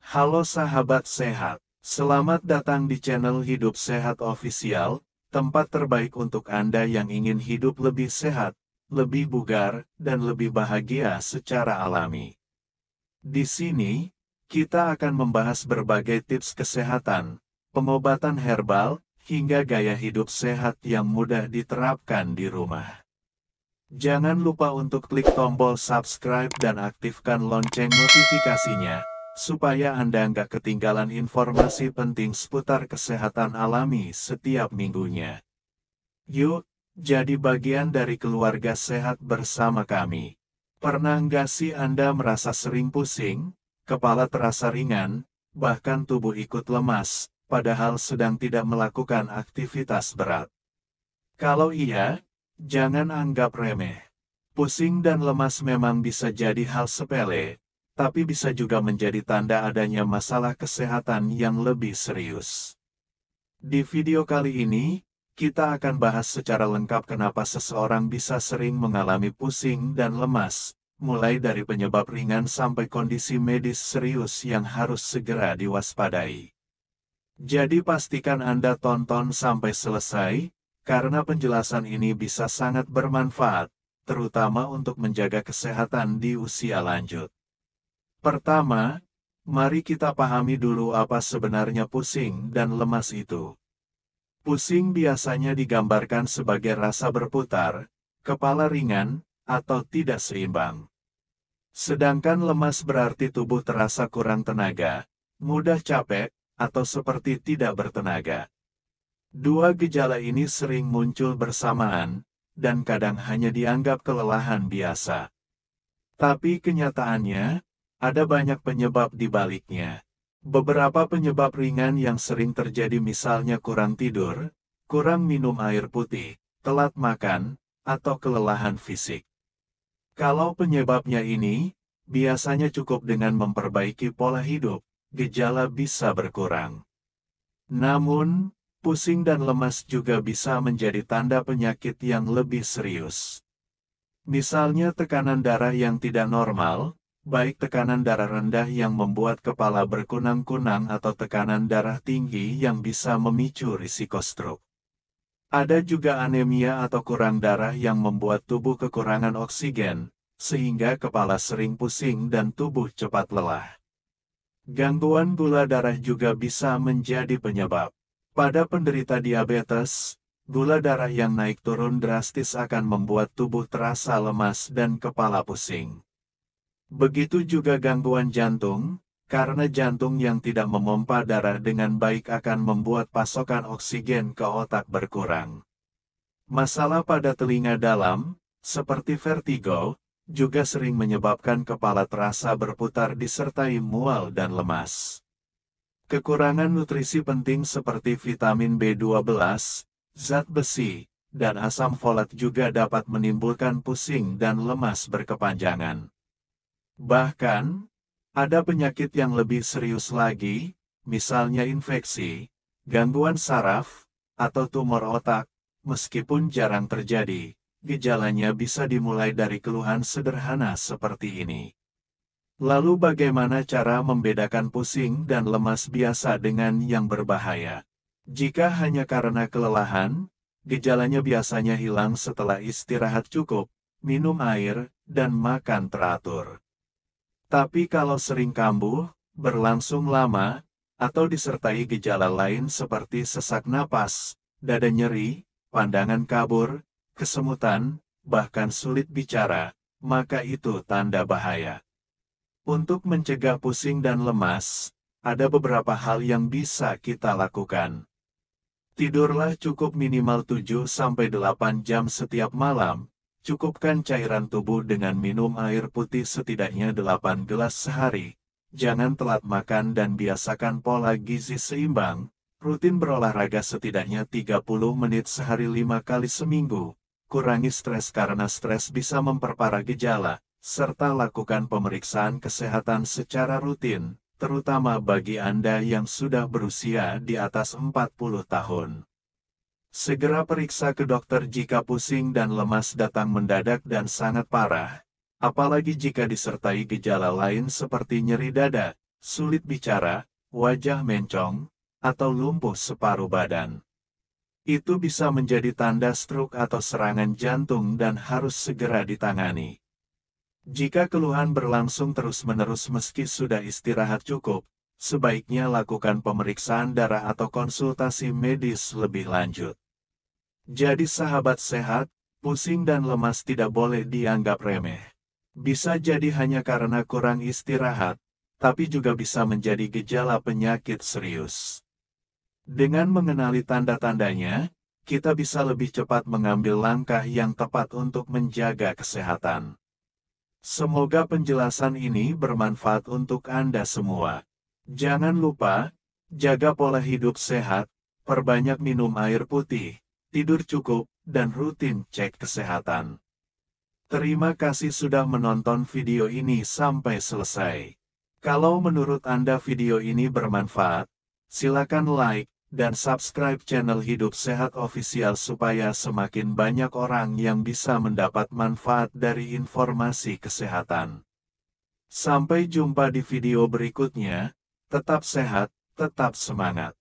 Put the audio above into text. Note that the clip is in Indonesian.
Halo sahabat sehat, selamat datang di channel Hidup Sehat Official, tempat terbaik untuk Anda yang ingin hidup lebih sehat, lebih bugar, dan lebih bahagia secara alami. Di sini, kita akan membahas berbagai tips kesehatan, pengobatan herbal, hingga gaya hidup sehat yang mudah diterapkan di rumah. Jangan lupa untuk klik tombol subscribe dan aktifkan lonceng notifikasinya, supaya Anda nggak ketinggalan informasi penting seputar kesehatan alami setiap minggunya. Yuk, jadi bagian dari keluarga sehat bersama kami. Pernah nggak sih Anda merasa sering pusing, kepala terasa ringan, bahkan tubuh ikut lemas, padahal sedang tidak melakukan aktivitas berat? Kalau iya, jangan anggap remeh. Pusing dan lemas memang bisa jadi hal sepele, tapi bisa juga menjadi tanda adanya masalah kesehatan yang lebih serius. Di video kali ini, kita akan bahas secara lengkap kenapa seseorang bisa sering mengalami pusing dan lemas, mulai dari penyebab ringan sampai kondisi medis serius yang harus segera diwaspadai. Jadi pastikan Anda tonton sampai selesai, karena penjelasan ini bisa sangat bermanfaat, terutama untuk menjaga kesehatan di usia lanjut. Pertama, mari kita pahami dulu apa sebenarnya pusing dan lemas itu. Pusing biasanya digambarkan sebagai rasa berputar, kepala ringan, atau tidak seimbang. Sedangkan lemas berarti tubuh terasa kurang tenaga, mudah capek, atau seperti tidak bertenaga. Dua gejala ini sering muncul bersamaan, dan kadang hanya dianggap kelelahan biasa. Tapi kenyataannya, ada banyak penyebab di baliknya. Beberapa penyebab ringan yang sering terjadi misalnya kurang tidur, kurang minum air putih, telat makan, atau kelelahan fisik. Kalau penyebabnya ini, biasanya cukup dengan memperbaiki pola hidup, gejala bisa berkurang. Namun, pusing dan lemas juga bisa menjadi tanda penyakit yang lebih serius. Misalnya tekanan darah yang tidak normal, baik tekanan darah rendah yang membuat kepala berkunang-kunang atau tekanan darah tinggi yang bisa memicu risiko stroke. Ada juga anemia atau kurang darah yang membuat tubuh kekurangan oksigen, sehingga kepala sering pusing dan tubuh cepat lelah. Gangguan gula darah juga bisa menjadi penyebab. Pada penderita diabetes, gula darah yang naik turun drastis akan membuat tubuh terasa lemas dan kepala pusing. Begitu juga gangguan jantung, karena jantung yang tidak memompa darah dengan baik akan membuat pasokan oksigen ke otak berkurang. Masalah pada telinga dalam, seperti vertigo, juga sering menyebabkan kepala terasa berputar disertai mual dan lemas. Kekurangan nutrisi penting seperti vitamin B12, zat besi, dan asam folat juga dapat menimbulkan pusing dan lemas berkepanjangan. Bahkan, ada penyakit yang lebih serius lagi, misalnya infeksi, gangguan saraf, atau tumor otak, meskipun jarang terjadi, gejalanya bisa dimulai dari keluhan sederhana seperti ini. Lalu bagaimana cara membedakan pusing dan lemas biasa dengan yang berbahaya? Jika hanya karena kelelahan, gejalanya biasanya hilang setelah istirahat cukup, minum air, dan makan teratur. Tapi kalau sering kambuh, berlangsung lama, atau disertai gejala lain seperti sesak napas, dada nyeri, pandangan kabur, kesemutan, bahkan sulit bicara, maka itu tanda bahaya. Untuk mencegah pusing dan lemas, ada beberapa hal yang bisa kita lakukan. Tidurlah cukup minimal 7-8 jam setiap malam, cukupkan cairan tubuh dengan minum air putih setidaknya 8 gelas sehari, jangan telat makan dan biasakan pola gizi seimbang, rutin berolahraga setidaknya 30 menit sehari 5 kali seminggu, kurangi stres karena stres bisa memperparah gejala, serta lakukan pemeriksaan kesehatan secara rutin, terutama bagi Anda yang sudah berusia di atas 40 tahun. Segera periksa ke dokter jika pusing dan lemas datang mendadak dan sangat parah, apalagi jika disertai gejala lain seperti nyeri dada, sulit bicara, wajah mencong, atau lumpuh separuh badan. Itu bisa menjadi tanda stroke atau serangan jantung dan harus segera ditangani. Jika keluhan berlangsung terus-menerus meski sudah istirahat cukup, sebaiknya lakukan pemeriksaan darah atau konsultasi medis lebih lanjut. Jadi sahabat sehat, pusing dan lemas tidak boleh dianggap remeh. Bisa jadi hanya karena kurang istirahat, tapi juga bisa menjadi gejala penyakit serius. Dengan mengenali tanda-tandanya, kita bisa lebih cepat mengambil langkah yang tepat untuk menjaga kesehatan. Semoga penjelasan ini bermanfaat untuk Anda semua. Jangan lupa, jaga pola hidup sehat, perbanyak minum air putih, tidur cukup, dan rutin cek kesehatan. Terima kasih sudah menonton video ini sampai selesai. Kalau menurut Anda video ini bermanfaat, silakan like dan subscribe channel Hidup Sehat Official supaya semakin banyak orang yang bisa mendapat manfaat dari informasi kesehatan. Sampai jumpa di video berikutnya, tetap sehat, tetap semangat.